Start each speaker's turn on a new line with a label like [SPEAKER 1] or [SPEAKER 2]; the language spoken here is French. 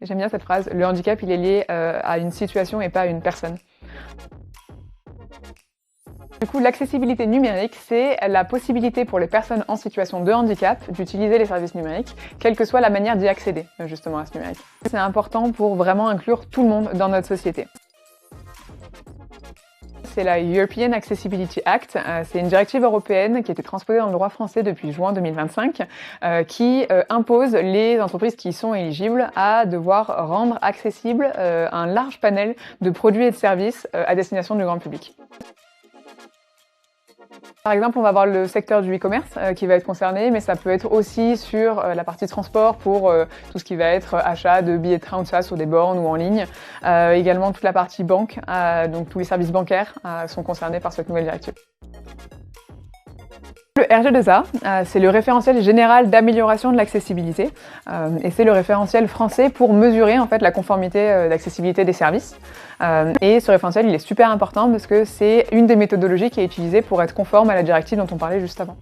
[SPEAKER 1] J'aime bien cette phrase, le handicap il est lié à une situation et pas à une personne. Du coup, l'accessibilité numérique, c'est la possibilité pour les personnes en situation de handicap d'utiliser les services numériques, quelle que soit la manière d'y accéder justement à ce numérique. C'est important pour vraiment inclure tout le monde dans notre société. C'est la European Accessibility Act, c'est une directive européenne qui a été transposée dans le droit français depuis juin 2025, qui impose les entreprises qui y sont éligibles à devoir rendre accessible un large panel de produits et de services à destination du grand public. Par exemple, on va avoir le secteur du e-commerce qui va être concerné, mais ça peut être aussi sur la partie transport pour tout ce qui va être achat de billets de train ou de ça sur des bornes ou en ligne. Également toute la partie banque, donc tous les services bancaires sont concernés par cette nouvelle directive. Le RG2A, c'est le référentiel général d'amélioration de l'accessibilité et c'est le référentiel français pour mesurer en fait la conformité d'accessibilité des services. Et ce référentiel, il est super important parce que c'est une des méthodologies qui est utilisée pour être conforme à la directive dont on parlait juste avant.